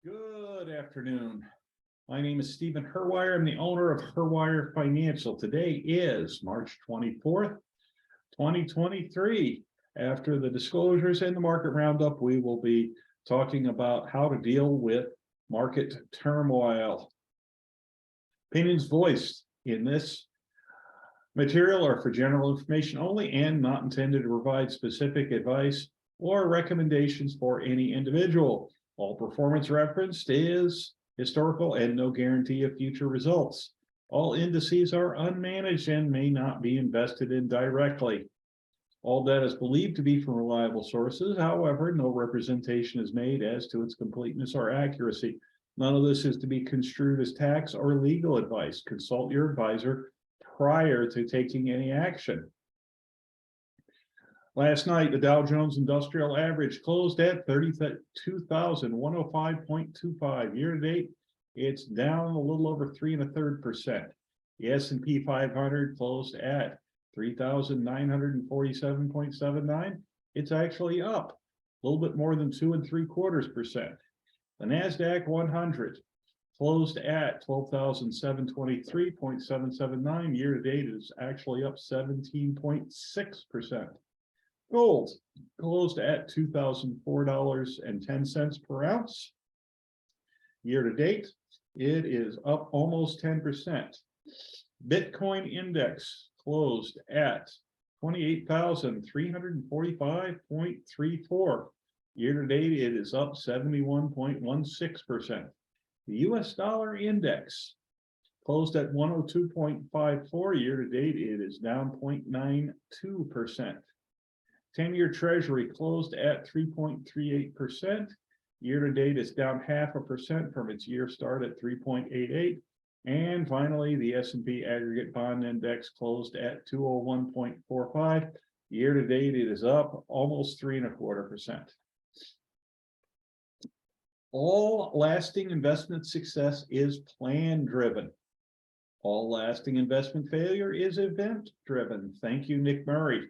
Good afternoon. My name is Stephen Herwire. I'm the owner of Herwire Financial. Today is March 24th, 2023. After the disclosures and the market roundup, we will be talking about how to deal with market turmoil. Opinions voiced in this material are for general information only and not intended to provide specific advice or recommendations for any individual. All performance referenced is historical and no guarantee of future results. All indices are unmanaged and may not be invested in directly. All data is believed to be from reliable sources. However, no representation is made as to its completeness or accuracy. None of this is to be construed as tax or legal advice. Consult your advisor prior to taking any action. Last night, the Dow Jones Industrial Average closed at 32,105.25. Year to date, it's down a little over 3.33%. The S&P 500 closed at 3,947.79. It's actually up a little bit more than 2.75%. The NASDAQ 100 closed at 12,723.779. Year to date is actually up 17.6%. Gold closed at $2,004.10 per ounce. Year to date, it is up almost 10%. Bitcoin index closed at 28,345.34. Year to date, it is up 71.16%. The US dollar index closed at 102.54. Year to date, it is down 0.92%. 10-year Treasury closed at 3.38%. Year to date, it's down 0.5% from its year start at 3.88. And finally, the S&P Aggregate Bond Index closed at 201.45. Year to date, it is up almost 3.25%. All lasting investment success is plan-driven. All lasting investment failure is event-driven. Thank you, Nick Murray.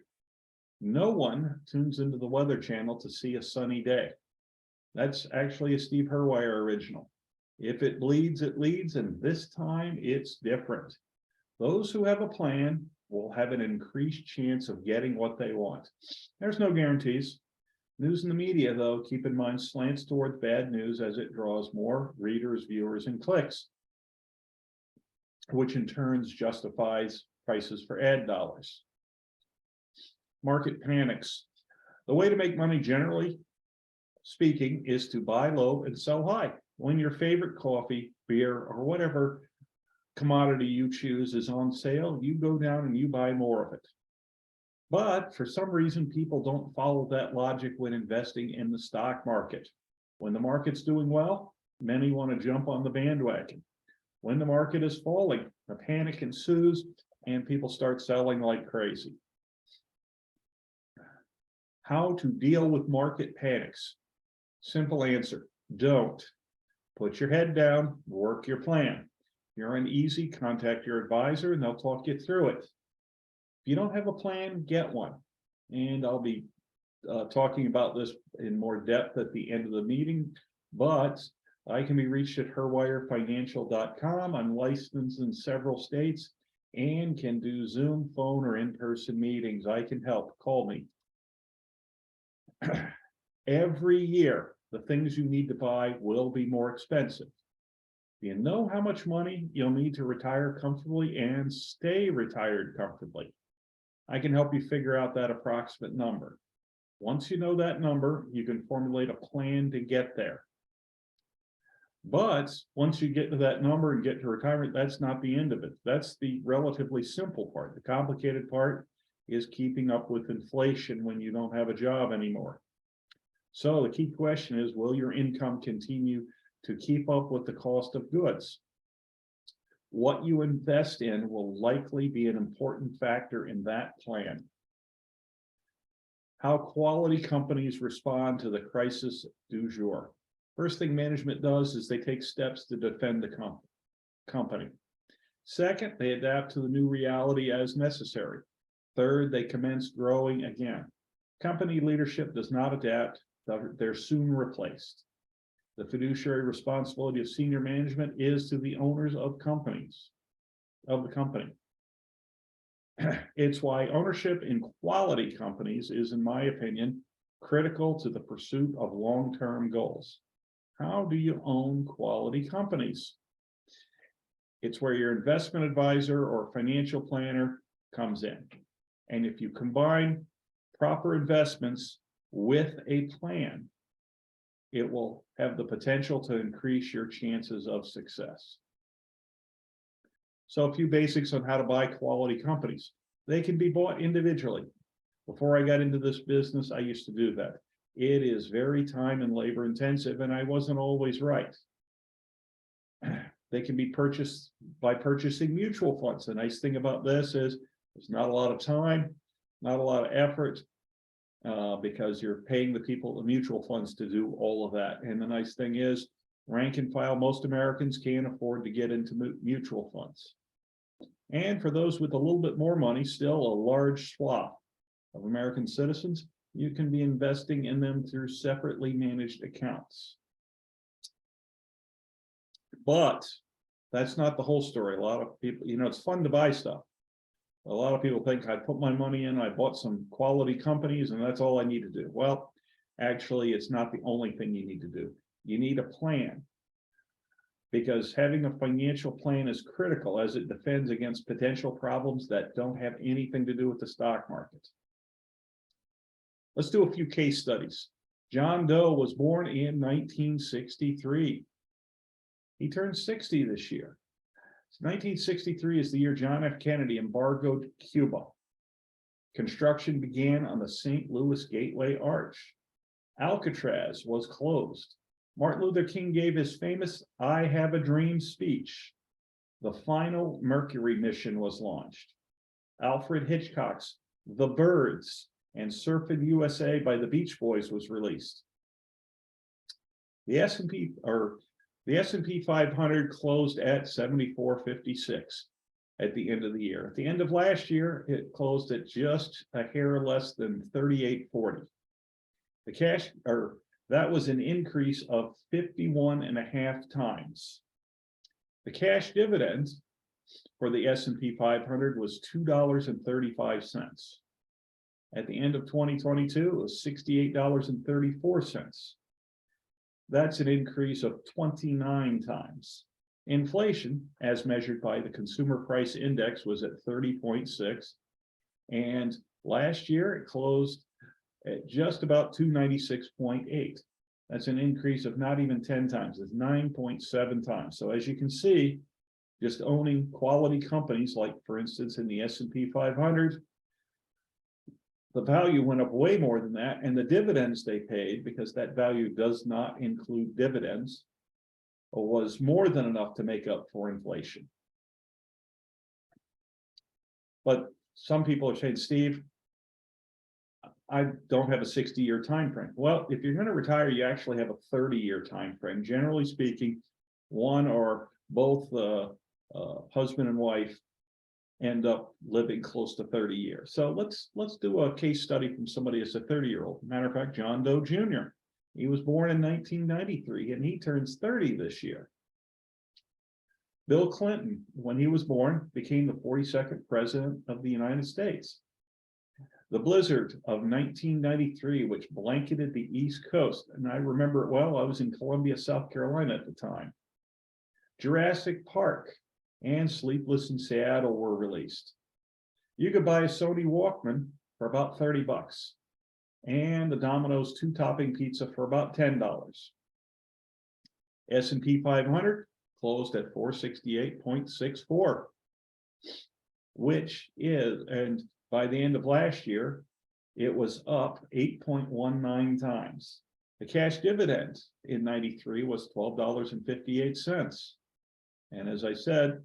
No one tunes into the Weather Channel to see a sunny day. That's actually a Steve Herwire original. If it bleeds, it leads, and this time it's different. Those who have a plan will have an increased chance of getting what they want. There's no guarantees. News in the media, though, keep in mind, slants toward bad news as it draws more readers, viewers, and clicks, which in turn justifies prices for ad dollars. Market panics. The way to make money, generally speaking, is to buy low and sell high. When your favorite coffee, beer, or whatever commodity you choose is on sale, you go down and you buy more of it. But for some reason, people don't follow that logic when investing in the stock market. When the market's doing well, many want to jump on the bandwagon. When the market is falling, a panic ensues and people start selling like crazy. How to deal with market panics? Simple answer: don't. Put your head down, work your plan. If you're uneasy, contact your advisor and they'll talk you through it. If you don't have a plan, get one. And I'll be talking about this in more depth at the end of the meeting, but I can be reached at herwirefinancial.com. I'm licensed in several states and can do Zoom, phone, or in-person meetings. I can help. Call me. Every year, the things you need to buy will be more expensive. You know how much money you'll need to retire comfortably and stay retired comfortably. I can help you figure out that approximate number. Once you know that number, you can formulate a plan to get there. But once you get to that number and get to retirement, that's not the end of it. That's the relatively simple part. The complicated part is keeping up with inflation when you don't have a job anymore. So the key question is, will your income continue to keep up with the cost of goods? What you invest in will likely be an important factor in that plan. How quality companies respond to the crisis du jour. First thing management does is they take steps to defend the company. Second, they adapt to the new reality as necessary. Third, they commence growing again. Company leadership does not adapt, they're soon replaced. The fiduciary responsibility of senior management is to the owners of companies, of the company. It's why ownership in quality companies is, in my opinion, critical to the pursuit of long-term goals. How do you own quality companies? It's where your investment advisor or financial planner comes in. And if you combine proper investments with a plan, it will have the potential to increase your chances of success. So a few basics on how to buy quality companies. They can be bought individually. Before I got into this business, I used to do that. It is very time and labor intensive, and I wasn't always right. They can be purchased by purchasing mutual funds. The nice thing about this is there's not a lot of time, not a lot of effort, because you're paying the people, the mutual funds, to do all of that. And the nice thing is, rank and file, most Americans can't afford to get into mutual funds. And for those with a little bit more money, still a large swath of American citizens, you can be investing in them through separately managed accounts. But that's not the whole story. A lot of people, it's fun to buy stuff. A lot of people think I put my money in, I bought some quality companies, and that's all I need to do. Well, actually, it's not the only thing you need to do. You need a plan, because having a financial plan is critical as it defends against potential problems that don't have anything to do with the stock market. Let's do a few case studies. John Doe was born in 1963. He turned 60 this year. 1963 is the year John F. Kennedy embargoed Cuba. Construction began on the St. Louis Gateway Arch. Alcatraz was closed. Martin Luther King gave his famous "I Have a Dream" speech. The final Mercury mission was launched. Alfred Hitchcock's The Birds and Surfin' USA by the Beach Boys was released. The S&P 500 closed at 7456 at the end of the year. At the end of last year, it closed at just a hair less than 3840. That was an increase of 51.5 times. The cash dividend for the S&P 500 was $2.35. At the end of 2022, it was $68.34. That's an increase of 29 times. Inflation, as measured by the Consumer Price Index, was at 30.6. And last year, it closed at just about 296.8. That's an increase of not even 10 times. It's 9.7 times. So as you can see, just owning quality companies, like for instance in the S&P 500, the value went up way more than that, and the dividends they paid, because that value does not include dividends, was more than enough to make up for inflation. But some people are saying, Steve, I don't have a 60-year time frame. Well, if you're going to retire, you actually have a 30-year time frame. Generally speaking, one or both husband and wife end up living close to 30 years. So let's do a case study from somebody that's a 30-year-old. Matter of fact, John Doe Jr. He was born in 1993, and he turns 30 this year. Bill Clinton, when he was born, became the 42nd president of the United States. The blizzard of 1993, which blanketed the East Coast, and I remember it well, I was in Columbia, South Carolina at the time. Jurassic Park and Sleepless in Seattle were released. You could buy a Sony Walkman for about $30, and the Domino's 2-topping pizza for about $10. S&P 500 closed at 468.64, which is, and by the end of last year, it was up 8.19 times. The cash dividend in 93 was $12.58. And as I said,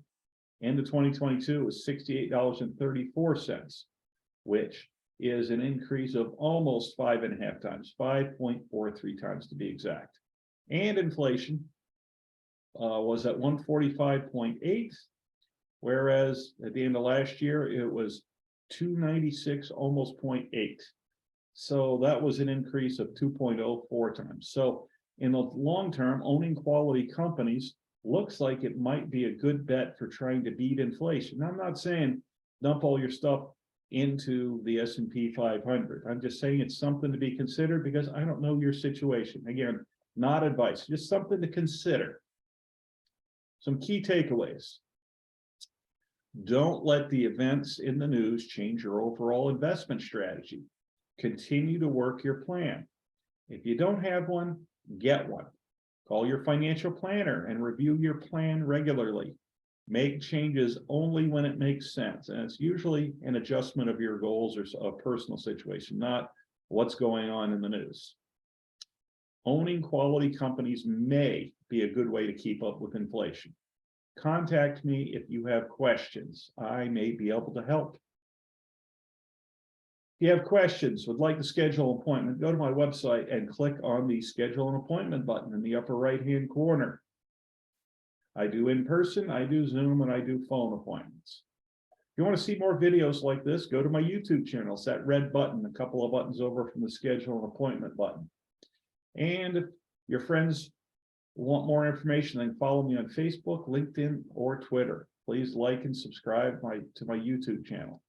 end of 2022 was $68.34, which is an increase of almost 5.5 times, 5.43 times to be exact. And inflation was at 145.8, whereas at the end of last year, it was 296, almost 0.8. So that was an increase of 2.04 times. So In the long term, owning quality companies looks like it might be a good bet for trying to beat inflation. Now, I'm not saying dump all your stuff into the S&P 500. I'm just saying it's something to be considered because I don't know your situation. Again, not advice, just something to consider. Some key takeaways. Don't let the events in the news change your overall investment strategy. Continue to work your plan. If you don't have one, get one. Call your financial planner and review your plan regularly. Make changes only when it makes sense. And it's usually an adjustment of your goals or a personal situation, not what's going on in the news. Owning quality companies may be a good way to keep up with inflation. Contact me if you have questions. I may be able to help. If you have questions, would like to schedule an appointment, go to my website and click on the schedule an appointment button in the upper right-hand corner. I do in person, I do Zoom, and I do phone appointments. If you want to see more videos like this, go to my YouTube channel. It's that red button, a couple of buttons over from the schedule an appointment button. And if your friends want more information, then follow me on Facebook, LinkedIn, or Twitter. Please like and subscribe to my YouTube channel.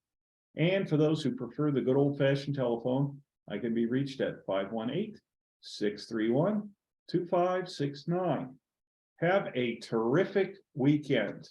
And for those who prefer the good old-fashioned telephone, I can be reached at 518-631-2569. Have a terrific weekend.